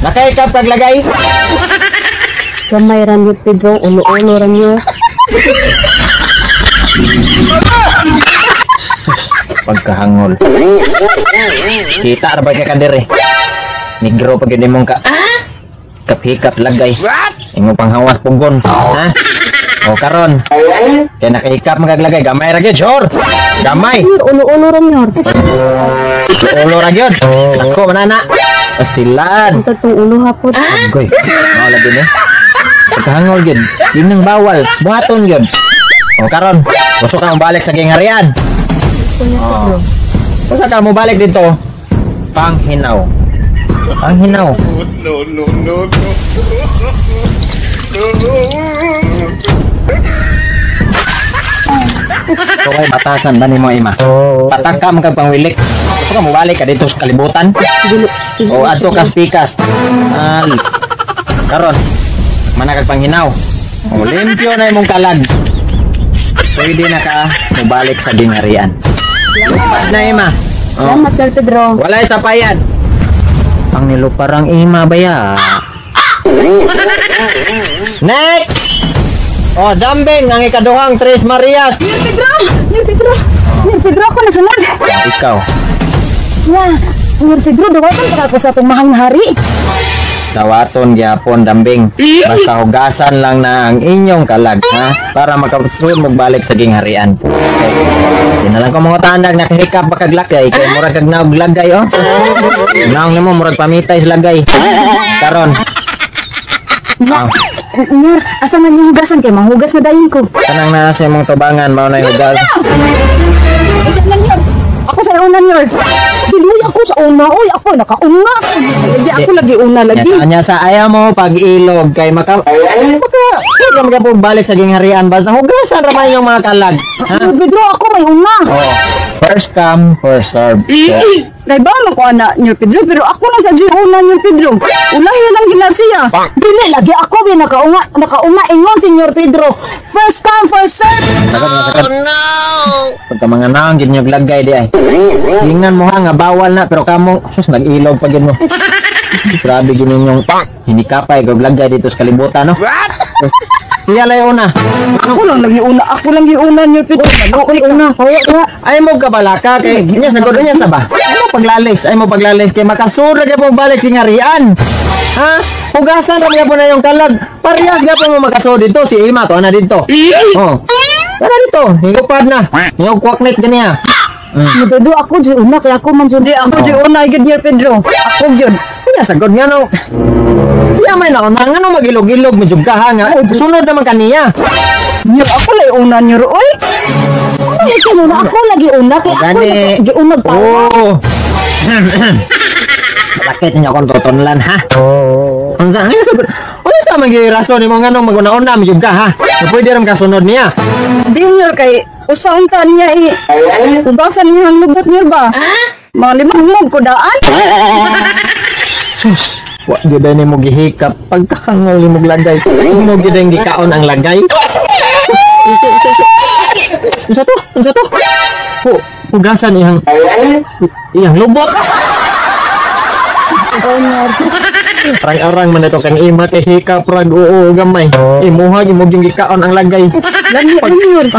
Nakaikap kaglagay. Gamay ran yun, Pedro. Ulo-ulo ran yun. Pagkahangol. Kita na ba ka kadiri? Negro pag yun mong ka. Hikap-hikap lagay. Ingo panghawas punggon. Ha? O karon. Kaya nakahikap magaglagay. Gamay ra gyud, sure. Gamay. Ulo-ulo ran yun. Ulo ra gyud. Ako manana. Pastilan. Ang tatong ulo hapon. Agoy. Mao lagi ni. Pagkahangol gyud. Yun nang bawal. Buhaton gyud. O karon. Gusto ka mabalik sa gingharian. Gusto ka mabalik dito. Panghinaw. Panghinaw. No. So kay batasan ba ni mo ima? Patakam kag pangwilik. Gusto ka mabalik ka dito sa kalibutan? O ato ka pikas. Karon. Mana kag panghinaw. O limpyo na imong kalag. Pwede na ka mabalik sa gingharian. Lampad na ima. Salamat, Sir Pedro. Wala isa pa yan. Ang niluparang ima baya. Next! Oh, Dambing, ang ikaduhang Tres Marias. Sir Pedro, ako na sunod. Ikaw. Yeah, Sir Pedro, dawakan pa ako sa itong mahang hari. Dawaton, gyapon, Dambing. Basta hugasan lang na ang inyong kalag, ha? Para makasunod magbalik sa gingharian. Hindi na lang ko mga tandag nakahikap baka glagay. Kaya murag kag naog lagay, oh. Naong na mo, murag pamitay sa lagay. Karon. Nya, asa man yung hugasan kay mahugas na dayon ko. Kanang na sa imong tubangan, mao na hugas. Ako sa una niyo. Diluy ako sa una. Uy, ako nakauna. Hindi ako lagi una lagi. Nya sa ayaw mo pag-ilog kay maka sino mga po balik sa gingharian basta hugasan ra man yung mga kalag. Ha? Pedro, ako may una. Oh, first come, first serve. Naiba mo ko ana niyo Pedro, pero ako na sa una niyo Pedro. Ulahi lang ginasiya. Dili lagi ako bi nakauna ingon Senyor Pedro. First come, first serve. Oh no. Pagka mga naong gid nyog lagay di ay. Hingan mo ha nga bawal na pero kamo sus nag-ilog pa gid mo. Grabe gid ninyong hinikapay gog lagay dito sa kalibutan no. Siya lay una. Ako lang lagi una niyo Pedro. Ako una. Ay mo kabalaka kay nya sagod niya sa ba. Ay mo paglalis kay makasura gyud mo balik sa gingharian. Ha? Hugasan ra gyud na yung kalag. Parehas gyud mo makasud dito si Ima to na dito. Oh. Tara dito, higupad na. Yung kwaknik ganiya. Pedro, ako di una kaya ako man jud. Ako di una gid niyo Pedro. Ako jud. Kaya sagod nga no. Siya may na nga no magilog-ilog medyo ka nga. Sunod naman kaniya. Niyo ako lay una niyo oy. Ay ikaw na ako lagi una kay ako lagi una pa. Oh. Bakit niya kon totonlan ha? Oh. Ang sa sa mga rason ni mo nga nung maguna-una medyo ka ha. Pwede ram kasunod niya. Di niyo kay usaon ta niya hugasan niyo ang lubot niyo ba? Mga limang ko daan. Wa gyud ni mo gihikap pagkakangal ni mo lagay. Mo gyud ang gikaon ang lagay. Unsa to? Hugasan iyang lubot. Arang-arang man ito kang ima kay hikap rag oo gamay. Imuha mo gyud gikaon ang lagay. Lagi yun.